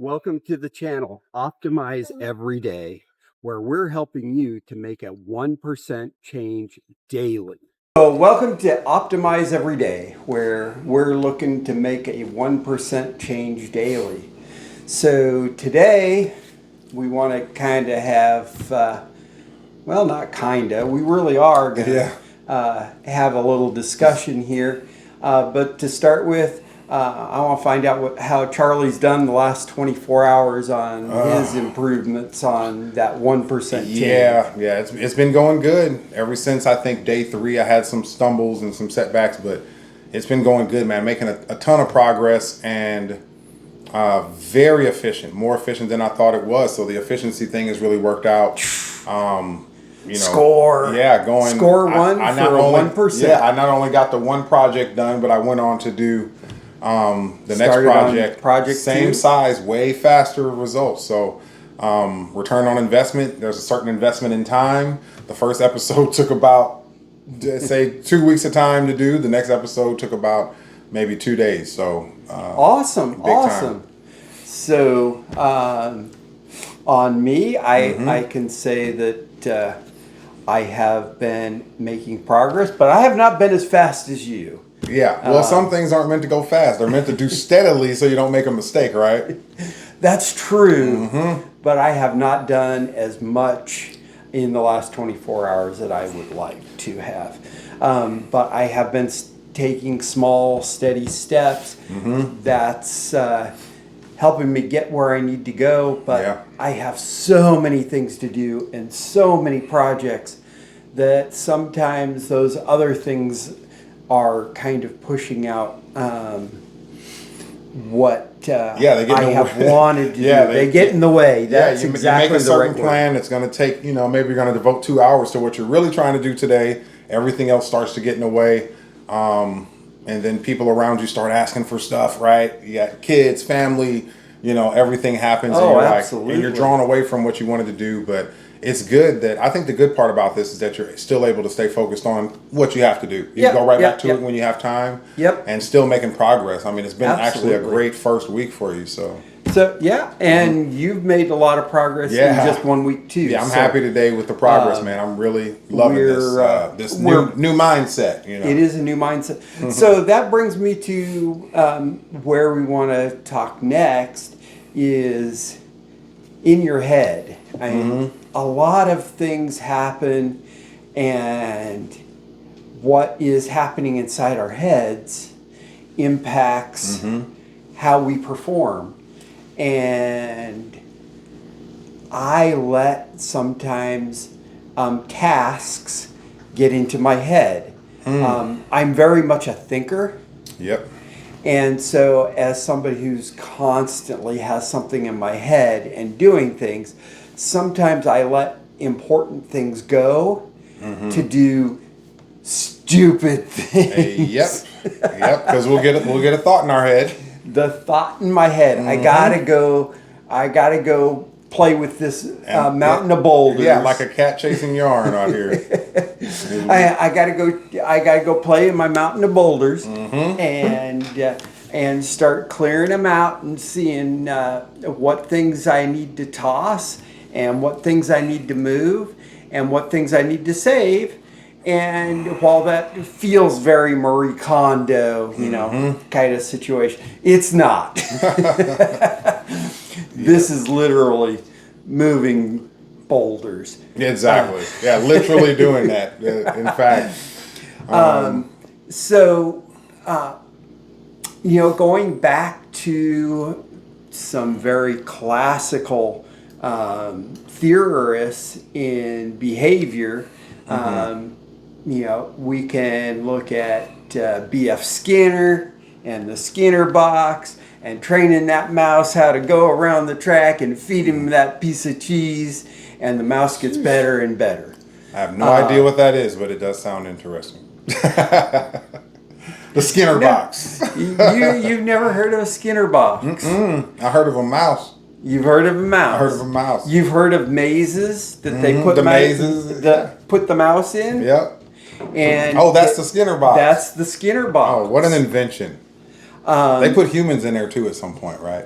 Welcome to the channel, Optimize Every Day, where we're helping you to make a 1% change daily. So welcome to Optimize Every Day, where we're looking to make a 1% change daily. So today we want to kind of have, well, not kind of, we really are going to have a little discussion here. But to start with, I want to find out how Charlie's done the last 24 hours on his improvements on that 1% change. Yeah, it's been going good ever since I think day 3. I had some stumbles and some setbacks, but it's been going good, man. Making a ton of progress and very efficient, more efficient than I thought it was. So the efficiency thing has really worked out. Score. Yeah, going score one I for 1%. Yeah, I not only got the one project done, but I went on to do the next project same 2? size, way faster results. So return on investment, there's a certain investment in time. The first episode took about say 2 weeks of time to do. The next episode took about maybe 2 days. So awesome. Time. So on me, I can say that I have been making progress, but I have not been as fast as you. Yeah, well, some things aren't meant to go fast. They're meant to do steadily so you don't make a mistake, right? That's true, but I have not done as much in the last 24 hours that I would like to have. But I have been taking small, steady steps. That's helping me get where I need to go, but I have so many things to do and so many projects that sometimes those other things are kind of pushing out what I have wanted to do. They get in the way. That's exactly you make a certain plan. It's going to take, maybe you're going to devote 2 hours to what you're really trying to do today. Everything else starts to get in the way. And then people around you start asking for stuff, right? You got kids, family, everything happens. Oh, and you're absolutely. And you're drawn away from what you wanted to do. But it's good that, I think the good part about this is that you're still able to stay focused on what you have to do. You go right back to it when you have time. And still making progress. I mean, it's been actually a great first week for you. So and you've made a lot of progress in just 1 week too. Yeah, I'm happy today with the progress, man. I'm really loving this new mindset. It is a new mindset. So that brings me to where we want to talk next is in your head. I mean, a lot of things happen, and what is happening inside our heads impacts how we perform. And I let sometimes tasks get into my head. I'm very much a thinker. And so as somebody who's constantly has something in my head and doing things, sometimes I let important things go to do stupid things. Because we'll get a thought in our head. The thought in my head. I gotta go play with this mountain of boulders. Yeah, like a cat chasing yarn out here. I gotta go play in my mountain of boulders and start clearing them out and seeing what things I need to toss and what things I need to move and what things I need to save. And while that feels very Marie Kondo, kind of situation, it's not. This is literally moving boulders. Exactly. Literally doing that. In fact. Going back to some very classical theorists in behavior, we can look at B.F. Skinner and the Skinner box and training that mouse how to go around the track and feed him that piece of cheese, and the mouse gets better and better. I have no idea what that is, but it does sound interesting. The Skinner box. You've never heard of a Skinner box? I heard of a mouse. You've heard of a mouse. I heard of a mouse. You've heard of mazes that they put put the mouse in? And that's the Skinner box. That's the Skinner box. Oh, what an invention. They put humans in there too at some point, right?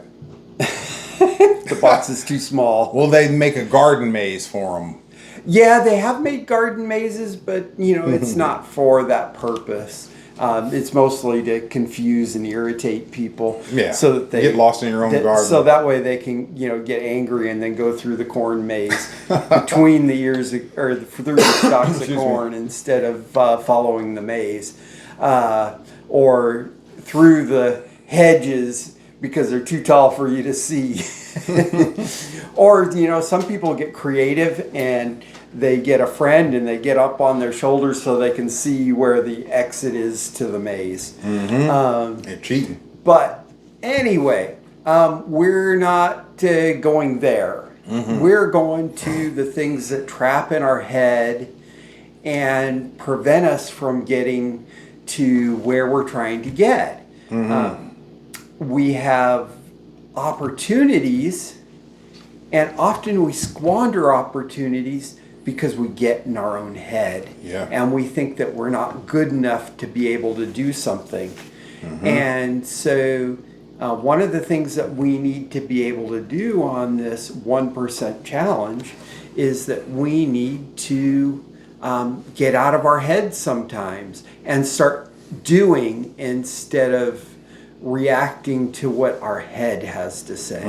the box is too small. Well, they make a garden maze for them. Yeah, they have made garden mazes, but it's not for that purpose. It's mostly to confuse and irritate people. Yeah, so that they get lost in your own garden. So that way they can get angry and then go through the corn maze between the ears or through the stalks of corn instead of following the maze, or through the hedges because they're too tall for you to see. Or some people get creative and they get a friend and they get up on their shoulders so they can see where the exit is to the maze. They're cheating. But anyway, we're not going there. We're going to the things that trap in our head and prevent us from getting to where we're trying to get. We have opportunities, and often we squander opportunities because we get in our own head. Yeah. And we think that we're not good enough to be able to do something. And so one of the things that we need to be able to do on this 1% challenge is that we need to get out of our heads sometimes and start doing instead of reacting to what our head has to say.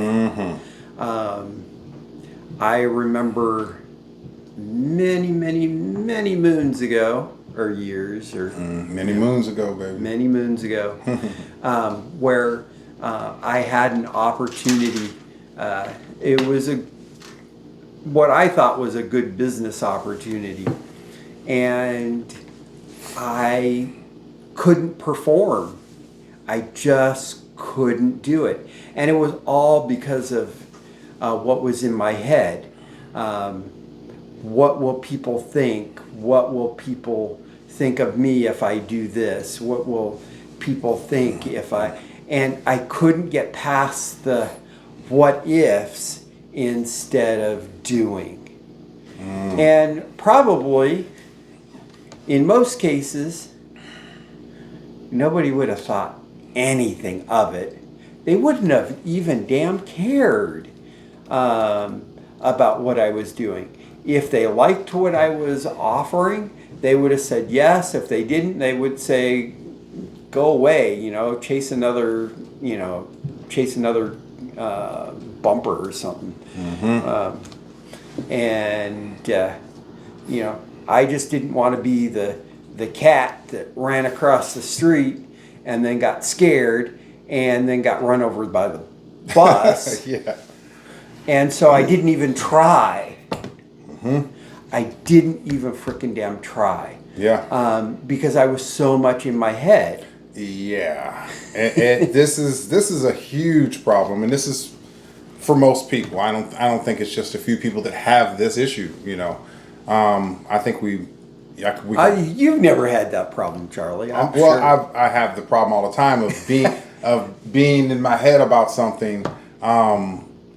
I remember many moons ago, or years, or many moons ago, baby. Many moons ago, where I had an opportunity. It was what I thought was a good business opportunity, and I couldn't perform. I just couldn't do it, and it was all because of what was in my head. What will people think? What will people think of me if I do this? What will people think if I... And I couldn't get past the what ifs instead of doing. And probably, in most cases, nobody would have thought anything of it. They wouldn't have even damn cared about what I was doing. If they liked what I was offering, they would have said yes. If they didn't, they would say, go away, chase another bumper or something. I just didn't want to be the cat that ran across the street and then got scared and then got run over by the bus. Yeah. And so I didn't even try. I didn't even frickin' damn try. Yeah. Because I was so much in my head. Yeah. And this is a huge problem, and this is for most people. I don't think it's just a few people that have this issue. I think you've never had that problem, Charlie. I'm well, sure. I have the problem all the time of being in my head about something.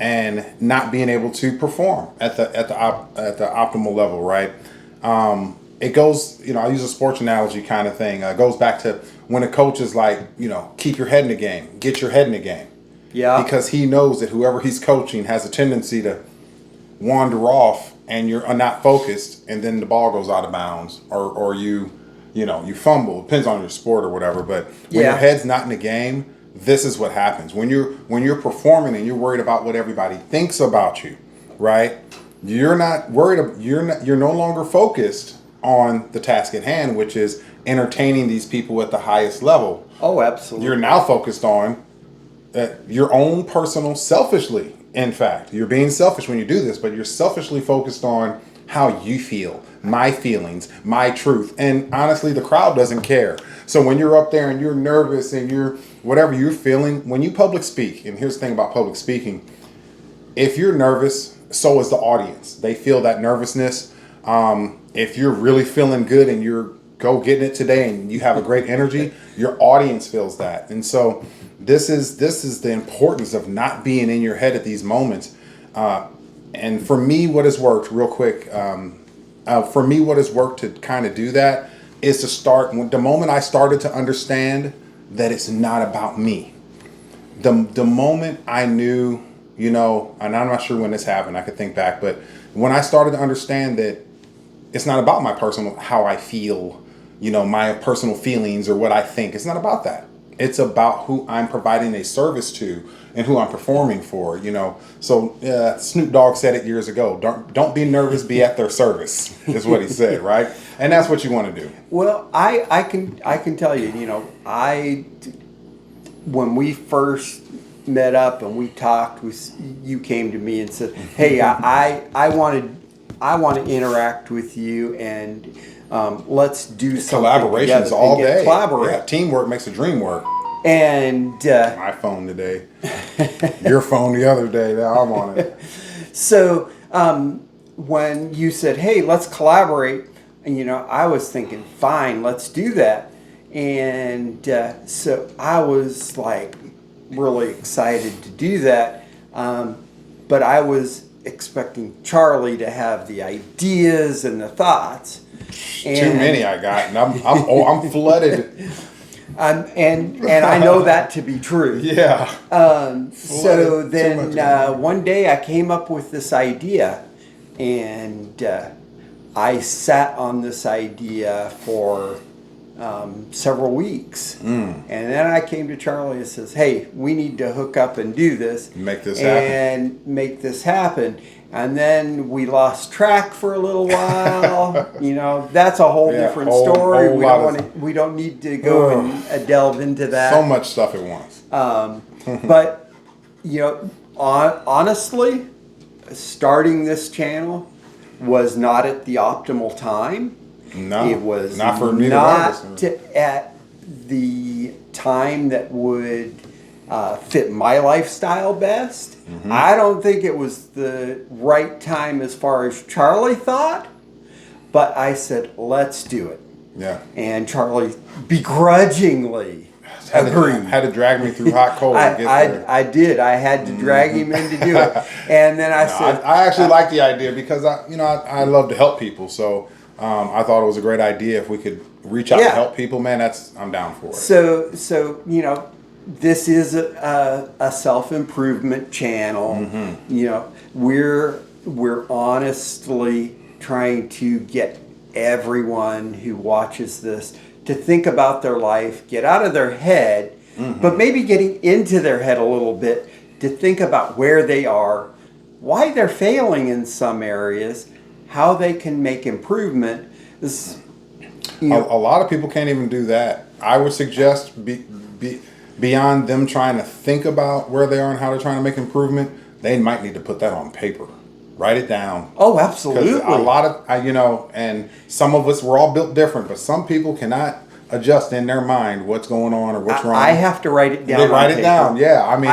And not being able to perform at the optimal level, right? It goes, I use a sports analogy kind of thing. It goes back to when a coach is like, keep your head in the game, get your head in the game. Yeah. Because he knows that whoever he's coaching has a tendency to wander off, and you're not focused, and then the ball goes out of bounds, or you fumble. Depends on your sport or whatever. But when your head's not in the game, this is what happens when you're performing and you're worried about what everybody thinks about you, right? You're not worried. You're no longer focused on the task at hand, which is entertaining these people at the highest level. Oh, absolutely. You're now focused on your own personal, selfishly. In fact, you're being selfish when you do this, but you're selfishly focused on how you feel, my feelings, my truth. And honestly, the crowd doesn't care. So when you're up there and you're nervous and you're whatever you're feeling, when you public speak, and here's the thing about public speaking, if you're nervous, so is the audience. They feel that nervousness. If you're really feeling good and you're go getting it today and you have a great energy, your audience feels that. And so this is the importance of not being in your head at these moments. And for me, what has worked real quick, what has worked to kind of do that is to start, the moment I started to understand that it's not about me. The moment I knew you know, and I'm not sure when this happened. I could think back, but when I started to understand that it's not about my personal, how I feel, you know, my personal feelings or what I think. It's not about that. It's about who I'm providing a service to and who I'm performing for, you know. So Snoop Dogg said it years ago. Don't be nervous, be at their service, is what he said, right? And that's what you want to do. Well, I can tell you, you know, when we first met up and we talked, you came to me and said, "Hey, I want to interact with you, and let's do something Collaborations together all and day. collaborate." Yeah, teamwork makes the dream work. And My phone today, your phone the other day. Now I'm on it. so when you said, "Hey, let's collaborate," and you know, I was thinking, "Fine, let's do that." And so I was like really excited to do that, but I was expecting Charlie to have the ideas and the thoughts. Too many I got, and I'm flooded. And I know that to be true. Yeah. So then one day I came up with this idea, and I sat on this idea for several weeks. And then I came to Charlie and says, "Hey, we need to hook up and do this. Make this happen. And make this happen." And then we lost track for a little while. You know, that's a whole different story. We don't need to go and delve into that. So much stuff at once. But you know, honestly, starting this channel was not at the optimal time. No, it was not for me. Not at the time that would fit my lifestyle best. I don't think it was the right time as far as Charlie thought, but I said, "Let's do it." Yeah. And Charlie begrudgingly agreed. Had to drag me through hot cold to get there. I did. I had to drag him in to do it. And then I said, I actually like the idea because I love to help people. So I thought it was a great idea if we could reach out and help people. Man, I'm down for it. So you know, this is a self-improvement channel. You know, we're honestly trying to get everyone who watches this to think about their life, get out of their head, but maybe getting into their head a little bit to think about where they are, why they're failing in some areas, how they can make improvement. A lot of people can't even do that. I would suggest beyond them trying to think about where they are and how they're trying to make improvement, they might need to put that on paper. Write it down. Oh, absolutely. A lot of, and some of us, we're all built different, but some people cannot adjust in their mind what's going on or what's wrong. I have to write it down. Write it down, yeah. I mean,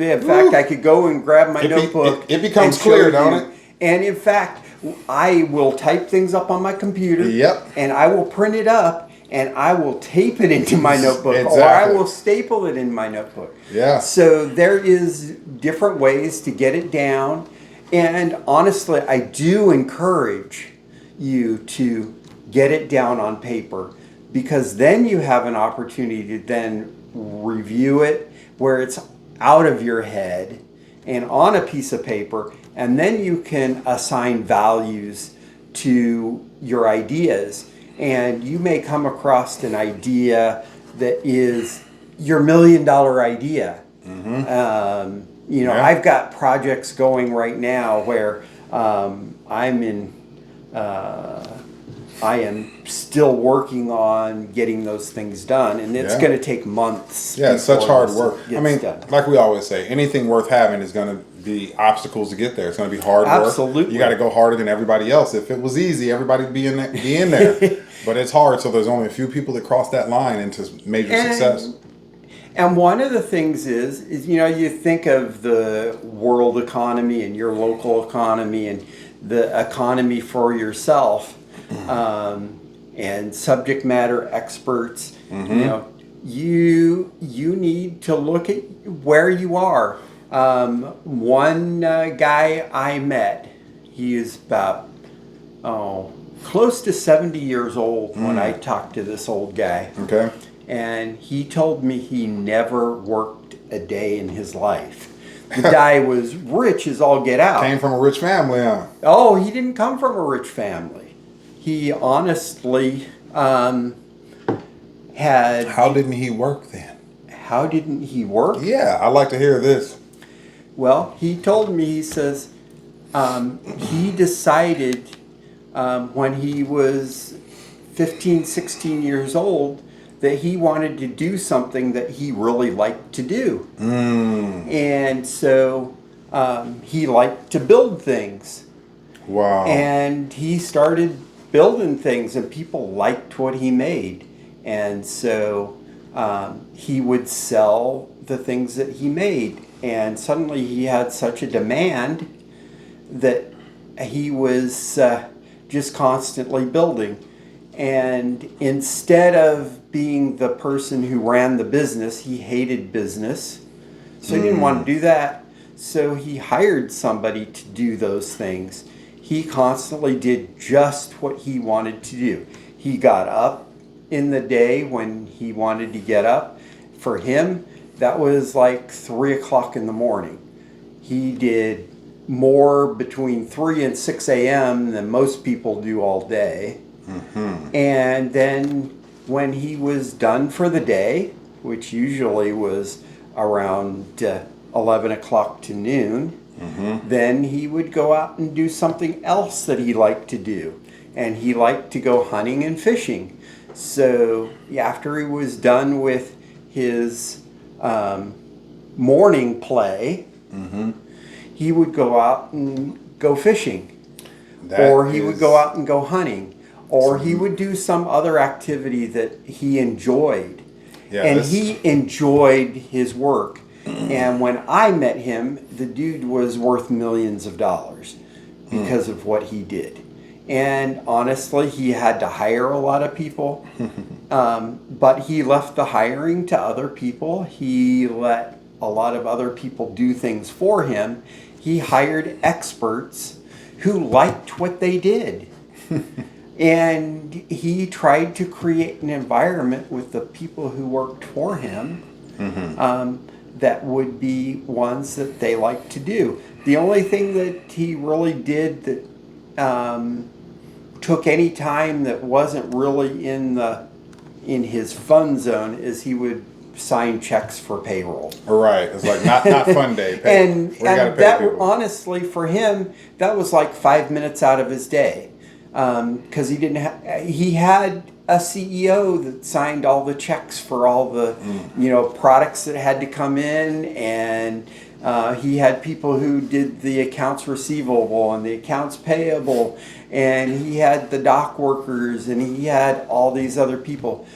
in fact, I could go and grab my notebook. It becomes clear, don't it? And in fact, I will type things up on my computer. Yep. And I will print it up, and I will tape it into my notebook, Exactly. or I will staple it in my notebook. Yeah. So there is different ways to get it down. And honestly, I do encourage you to get it down on paper, because then you have an opportunity to then review it where it's out of your head and on a piece of paper, and then you can assign values to your ideas. And you may come across an idea that is your $1 million idea. You know, I've got projects going right now where I am still working on getting those things done, and it's going to take months. Yeah, it's such hard work. I mean, done. like we always say, anything worth having is going to be obstacles to get there. It's going to be hard work. Absolutely. You got to go harder than everybody else. If it was easy, everybody'd be in there. But it's hard, so there's only a few people that cross that line into major success. And one of the things is you know, you think of the world economy and your local economy and the economy for yourself, and subject matter experts. You know, you need to look at where you are. One guy I met, he is about close to 70 years old when I talked to this old guy. Okay. And he told me he never worked a day in his life. The guy was rich as all get out. Came from a rich family, huh? Oh, he didn't come from a rich family. He honestly had. How didn't he work then? How didn't he work? Yeah, I'd like to hear this. Well, he told me, he says, he decided when he was 15, 16 years old that he wanted to do something that he really liked to do. And so he liked to build things. Wow. And he started building things, and people liked what he made. And so he would sell the things that he made. And suddenly he had such a demand that he was just constantly building. And instead of being the person who ran the business, he hated business. So he didn't want to do that. So he hired somebody to do those things. He constantly did just what he wanted to do. He got up in the day when he wanted to get up. For him, that was like 3 o'clock in the morning. He did more between 3 and 6 a.m. than most people do all day. And then when he was done for the day, which usually was around 11 o'clock to noon, then he would go out and do something else that he liked to do. And he liked to go hunting and fishing. So after he was done with his morning play, he would go out and go fishing. Or he would go out and go hunting. Or he would do some other activity that he enjoyed. Yeah, and he enjoyed his work. And when I met him, the dude was worth millions of dollars because of what he did. And honestly, he had to hire a lot of people. But he left the hiring to other people. He let a lot of other people do things for him. He hired experts who liked what they did. And he tried to create an environment with the people who worked for him that would be ones that they liked to do. The only thing that he really did that took any time that wasn't really in his fun zone is he would sign checks for payroll. Right. It's like not fun day. And that honestly for him, that was like 5 minutes out of his day. Because he had a CEO that signed all the checks for all the products that had to come in, and he had people who did the accounts receivable and the accounts payable, and he had the dock workers, and he had all these other people.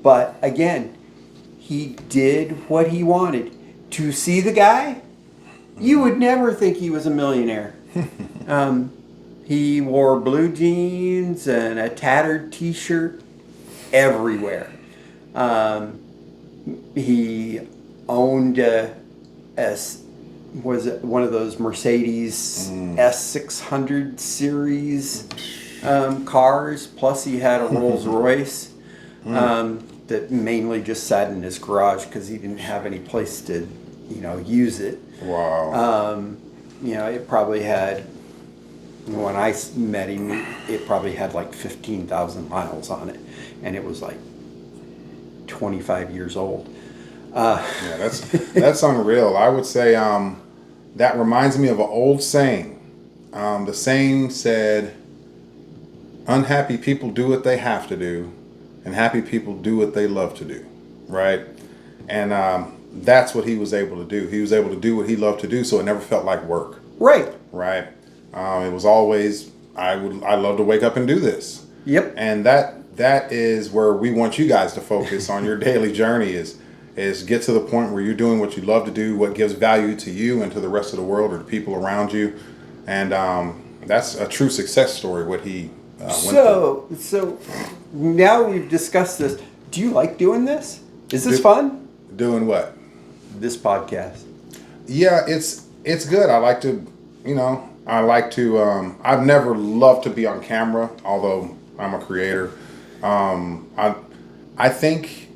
But again, he did what he wanted. To see the guy, you would never think he was a millionaire. He wore blue jeans and a tattered t-shirt everywhere. He owned was it one of those Mercedes S600 series cars, plus he had a Rolls Royce that mainly just sat in his garage because he didn't have any place to use it. Wow. It probably had, when I met him, it probably had like 15,000 miles on it, and it was like 25 years old. Yeah, that's unreal. I would say that reminds me of an old saying. The saying said, "Unhappy people do what they have to do, and happy people do what they love to do." Right? And that's what he was able to do. He was able to do what he loved to do, so it never felt like work. Right. Right. It was always, I love to wake up and do this. Yep. And that is where we want you guys to focus on your daily journey is get to the point where you're doing what you love to do, what gives value to you and to the rest of the world or the people around you. And that's a true success story, what he went through. So now we've discussed this. Do you like doing this? Is this fun? Doing what? This podcast. Yeah, it's good. I like to, I've never loved to be on camera, although I'm a creator. I think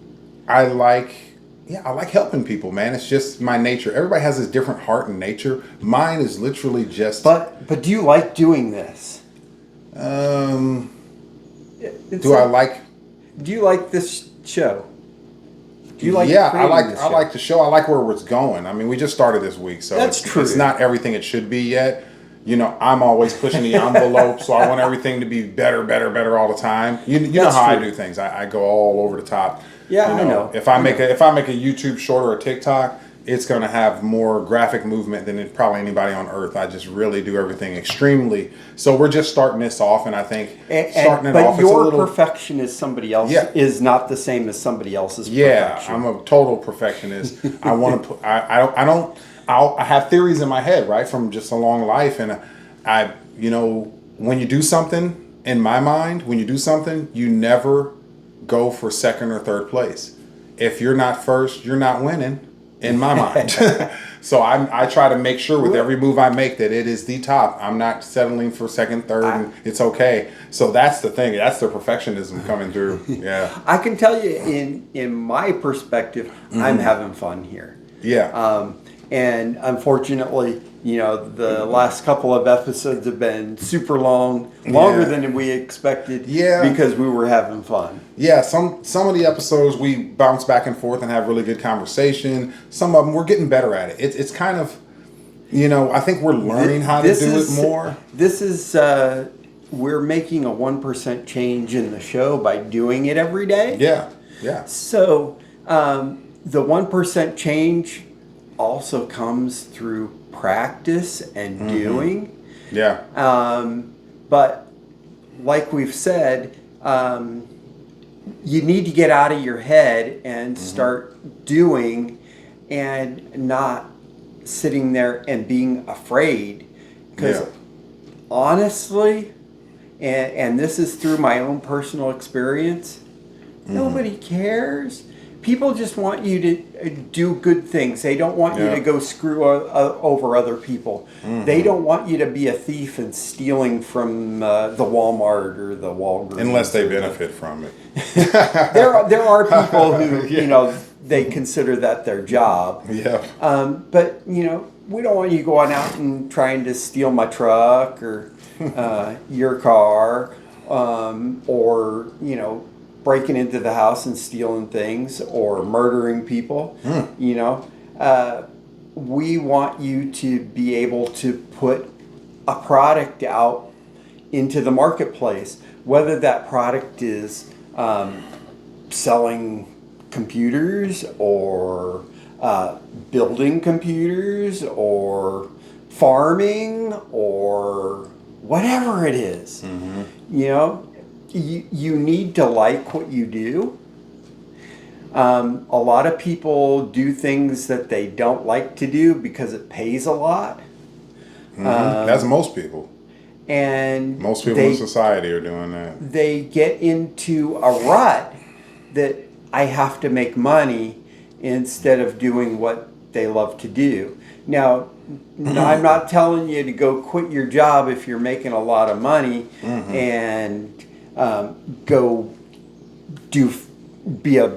I like yeah, I like helping people, man. It's just my nature. Everybody has this different heart and nature. Mine is literally just. But do you like doing this? Um, It's do I like? Do you like this show? Do you like Yeah, creating this I show? like the show. I like where it's going. I mean, we just started this week, so That's true. it's not everything it should be yet. You know, I'm always pushing the envelope, so I want everything to be better, better, better all the time. You know That's how I true. do things. I go all over the top. Yeah, you I know. If I make a YouTube short or a TikTok, it's going to have more graphic movement than probably anybody on earth. I just really do everything extremely. So we're just starting this off, and I think starting it But off, your it's a little. perfection is somebody else Yeah. is not the same as somebody else's Yeah, perfection. I'm a total perfectionist. I want to put. I don't. I have theories in my head, right, from just a long life, and when you do something, in my mind, when you do something, you never go for second or third place. If you're not first, you're not winning, in my mind. So I try to make sure with every move I make that it is the top. I'm not settling for second, third, and it's okay. So that's the thing. That's the perfectionism coming through. Yeah. I can tell you in my perspective, I'm having fun here. Yeah. And unfortunately, the last couple of episodes have been super long, longer than we expected. Yeah. Because we were having fun. Yeah, some of the episodes we bounce back and forth and have really good conversation. Some of them we're getting better at it. It's kind of, I think we're learning how to do it more. This is we're making a 1% change in the show by doing it every day. Yeah, yeah. So the 1% change also comes through practice and doing. Yeah. But like we've said, you need to get out of your head and start doing, and not sitting there and being afraid. Because honestly, and this is through my own personal experience, nobody cares. People just want you to do good things. They don't want you to go screw over other people. They don't want you to be a thief and stealing from the Walmart or the Walgreens. Unless they benefit from it. There are people who, they consider that their job. Yeah. But, we don't want you going out and trying to steal my truck or your car or, breaking into the house and stealing things or murdering people. We want you to be able to put a product out into the marketplace, whether that product is selling computers or building computers or farming or whatever it is. You need to like what you do. A lot of people do things that they don't like to do because it pays a lot. That's most people. And Most people in society are doing that. They get into a rut that I have to make money instead of doing what they love to do. Now, I'm not telling you to go quit your job if you're making a lot of money and go be a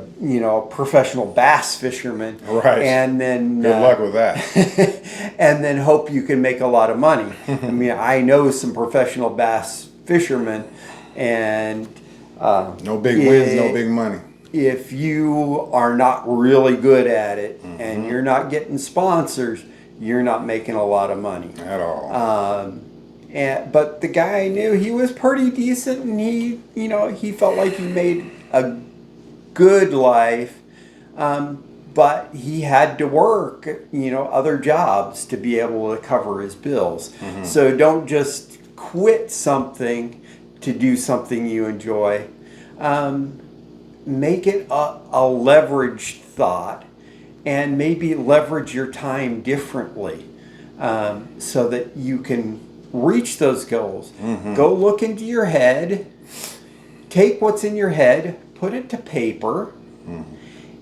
professional bass fisherman, right? And then good luck with that. and then hope you can make a lot of money. I mean, I know some professional bass fishermen, and no big wins, no big money. If you are not really good at it and you're not getting sponsors, you're not making a lot of money at all. But the guy I knew, he was pretty decent, and he felt like he made a good life, but he had to work, other jobs to be able to cover his bills. So don't just quit something to do something you enjoy. Make it a leveraged thought, and maybe leverage your time differently, so that you can reach those goals. Go look into your head, take what's in your head, put it to paper,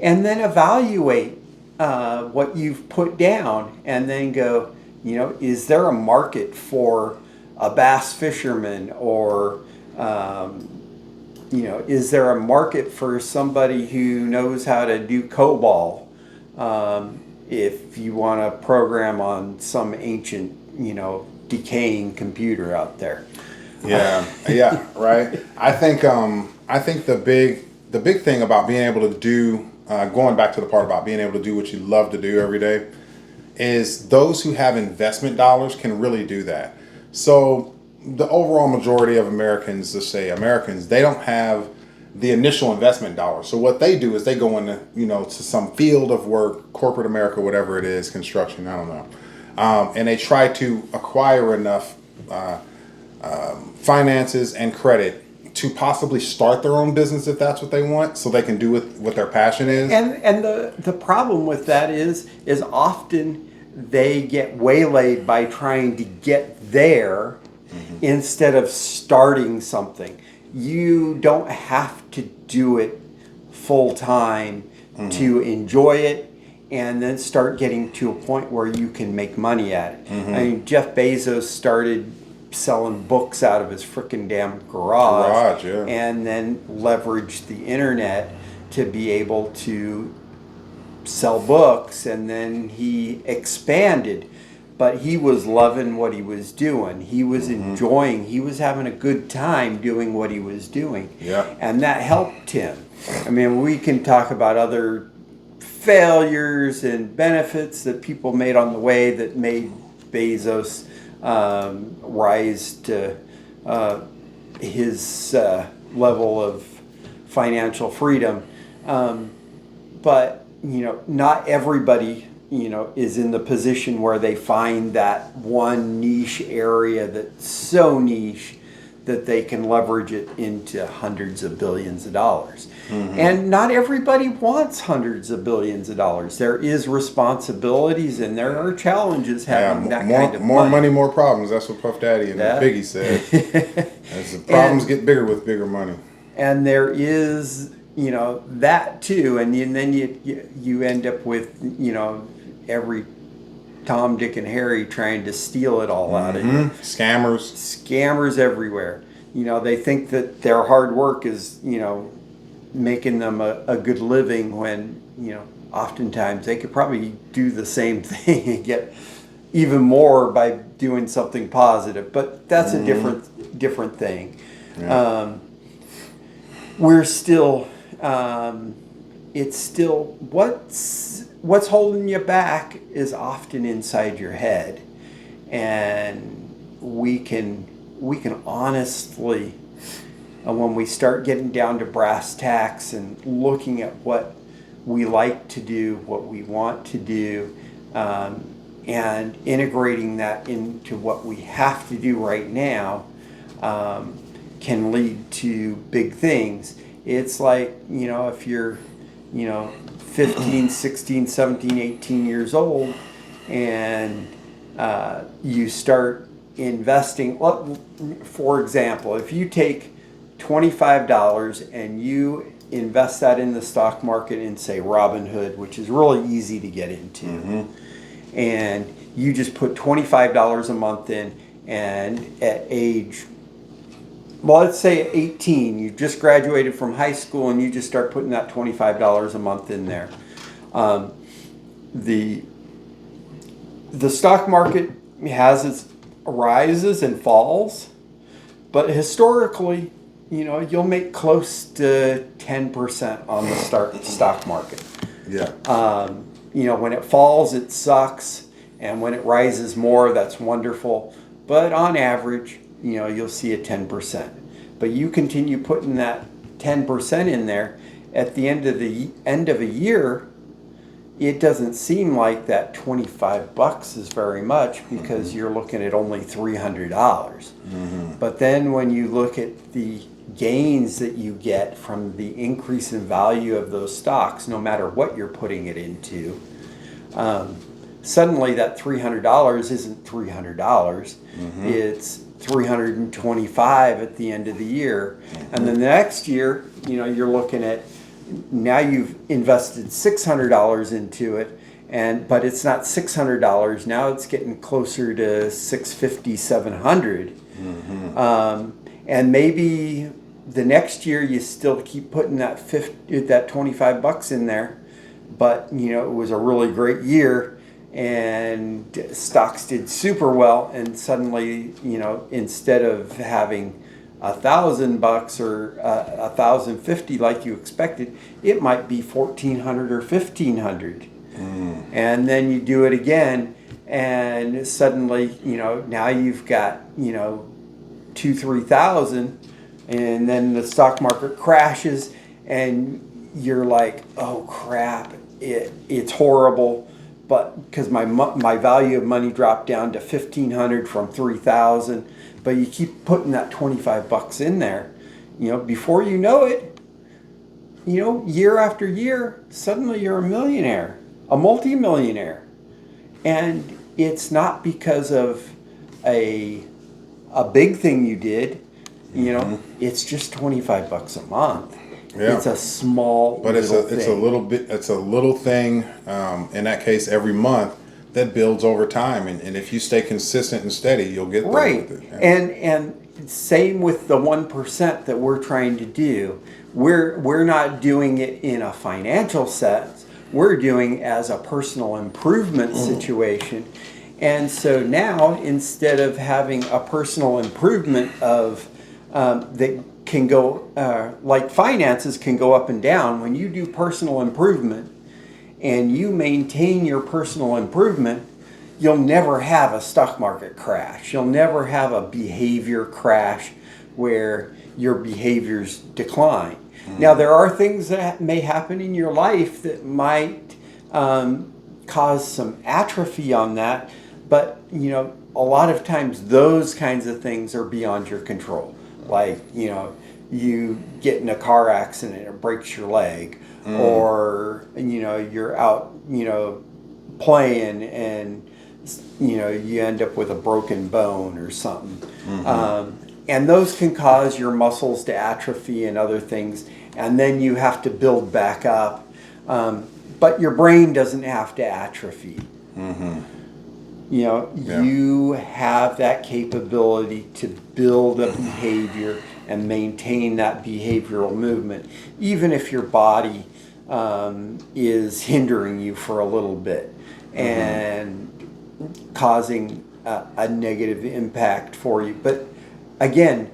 and then evaluate what you've put down, and then go, is there a market for a bass fisherman, or is there a market for somebody who knows how to do COBOL, if you want to program on some ancient, decaying computer out there. Yeah, yeah, right. I think the big thing about being able to do going back to the part about being able to do what you love to do every day is those who have investment dollars can really do that. So the overall majority of Americans, let's say Americans, they don't have the initial investment dollars. So what they do is they go into to some field of work, corporate America, whatever it is, construction, I don't know, and they try to acquire enough finances and credit to possibly start their own business if that's what they want, so they can do what their passion is. And the problem with that is often they get waylaid by trying to get there instead of starting something. You don't have to do it full time to enjoy it and then start getting to a point where you can make money at it. I mean, Jeff Bezos started selling books out of his frickin' damn garage, Yeah. and then leveraged the internet to be able to sell books, and then he expanded. But he was loving what he was doing. He was enjoying, he was having a good time doing what he was doing. Yeah. And that helped him. I mean, we can talk about other failures and benefits that people made on the way that made Bezos rise to his level of financial freedom. But, not everybody, is in the position where they find that one niche area that's so niche that they can leverage it into hundreds of billions of dollars. And not everybody wants hundreds of billions of dollars. There is responsibilities and there are challenges having that kind of more money, more problems. That's what Puff Daddy and Biggie said. As the problems get bigger with bigger money. And there is, that too. And then you end up with, every Tom, Dick, and Harry trying to steal it all out of you. Scammers everywhere. They think that their hard work is, making them a good living when, oftentimes they could probably do the same thing and get even more by doing something positive. But that's a different thing. Yeah. We're still, it's still, what's holding you back is often inside your head. And we can honestly, when we start getting down to brass tacks and looking at what we like to do, what we want to do, and integrating that into what we have to do right now, can lead to big things. It's like, if you're, 15, 16, 17, 18 years old and you start investing. For example, if you take $25 and you invest that in the stock market in, say, Robinhood, which is really easy to get into, and you just put $25 a month in, and at age, let's say at 18, you just graduated from high school and you just start putting that $25 a month in there. The stock market has its rises and falls, but historically, you'll make close to 10% on the stock market. Yeah. When it falls, it sucks, and when it rises more, that's wonderful. But on average, you'll see a 10%. But you continue putting that 10% in there, at the end of a year, it doesn't seem like that $25 is very much because you're looking at only $300. But then when you look at the gains that you get from the increase in value of those stocks, no matter what you're putting it into, suddenly that $300 isn't $300. It's $325 at the end of the year. And then the next year, you're looking at, now you've invested $600 into it, but it's not $600. Now it's getting closer to $650, $700. And maybe the next year you still keep putting that $25 in there, but it was a really great year, and stocks did super well, and suddenly instead of having $1,000 or 1,050 like you expected, it might be 1,400 or 1,500. And then you do it again, and suddenly now you've got 2-3,000, and then the stock market crashes, and you're like, oh crap, it's horrible, but because my value of money dropped down to 1,500 from 3,000, but you keep putting that $25 in there, before you know it, year after year, suddenly you're a millionaire, a multimillionaire, and it's not because of a big thing you did, it's just $25 a month. Yeah. It's a small, but it's a little thing. In that case, every month that builds over time, and if you stay consistent and steady, you'll get there right. with it. Yeah. And same with the 1% that we're trying to do. We're not doing it in a financial sense. We're doing as a personal improvement situation. And so now, instead of having a personal improvement of that can go, like finances can go up and down, when you do personal improvement and you maintain your personal improvement, you'll never have a stock market crash. You'll never have a behavior crash where your behaviors decline. Now, there are things that may happen in your life that might cause some atrophy on that, but a lot of times those kinds of things are beyond your control. Like you get in a car accident, it breaks your leg, or you're out playing and you end up with a broken bone or something. And those can cause your muscles to atrophy and other things, and then you have to build back up. But your brain doesn't have to atrophy. You have that capability to build a behavior and maintain that behavioral movement, even if your body is hindering you for a little bit and causing a negative impact for you. But again,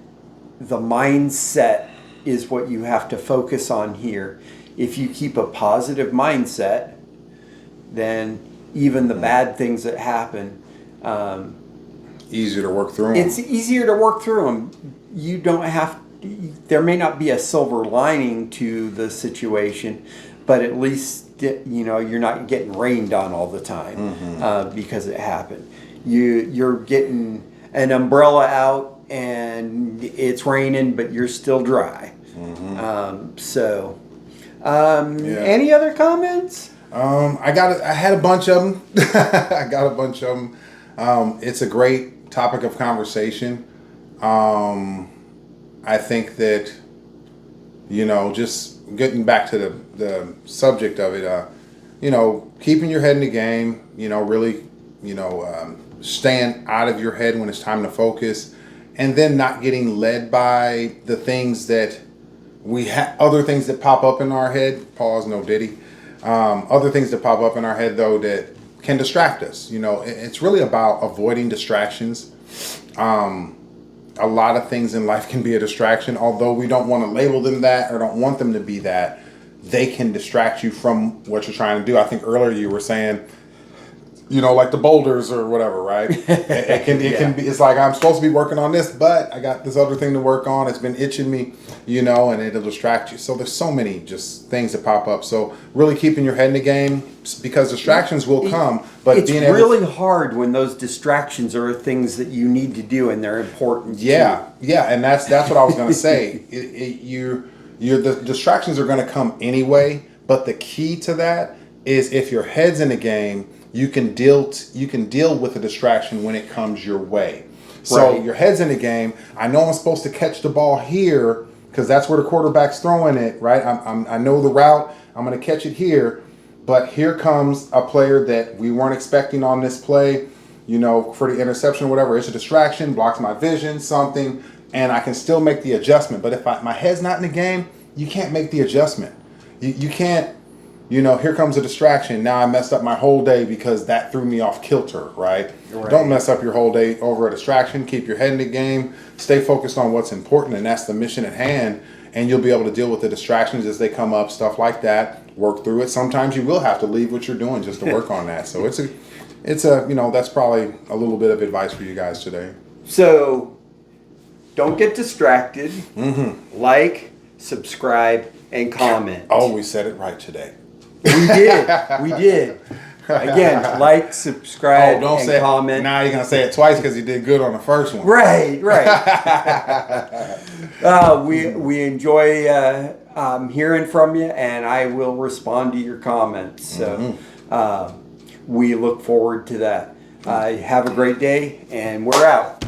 the mindset is what you have to focus on here. If you keep a positive mindset, then even the bad things that happen, easier to work through them. It's easier to work through them. You don't have, there may not be a silver lining to the situation, but at least you're not getting rained on all the time because it happened. You're getting an umbrella out and it's raining, but you're still dry. Any other comments? I had a bunch of them. I got a bunch of them. It's a great topic of conversation. I think that, just getting back to the subject of it, keeping your head in the game, really, staying out of your head when it's time to focus, and then not getting led by the things that other things that pop up in our head. Pause, no diddy. Other things that pop up in our head, though, that can distract us. It's really about avoiding distractions. A lot of things in life can be a distraction, although we don't want to label them that or don't want them to be that. They can distract you from what you're trying to do. I think earlier you were saying, like the boulders or whatever, right? It can be. It's like I'm supposed to be working on this, but I got this other thing to work on. It's been itching me, and it'll distract you. So there's so many just things that pop up. So really keeping your head in the game, because distractions will come. But it's really hard when those distractions are things that you need to do and they're important. Yeah, and that's what I was going to say. The distractions are going to come anyway. But the key to that is if your head's in the game, you can deal with a distraction when it comes your way. So your head's in the game. I know I'm supposed to catch the ball here because that's where the quarterback's throwing it, right? I know the route. I'm going to catch it here. But here comes a player that we weren't expecting on this play, for the interception or whatever. It's a distraction, blocks my vision, something, and I can still make the adjustment. But if my head's not in the game, you can't make the adjustment. You can't here comes a distraction. Now I messed up my whole day because that threw me off kilter, right? Right. Don't mess up your whole day over a distraction. Keep your head in the game. Stay focused on what's important, and that's the mission at hand. And you'll be able to deal with the distractions as they come up, stuff like that. Work through it. Sometimes you will have to leave what you're doing just to work on that. So it's a, that's probably a little bit of advice for you guys today. So don't get distracted. Like, subscribe, and comment. Oh, we said it right today. We did. We did. Again, like, subscribe, don't and say comment. Now you're gonna say it twice because you did good on the first one. Right. We enjoy hearing from you, and I will respond to your comments. So we look forward to that. Have a great day, and we're out.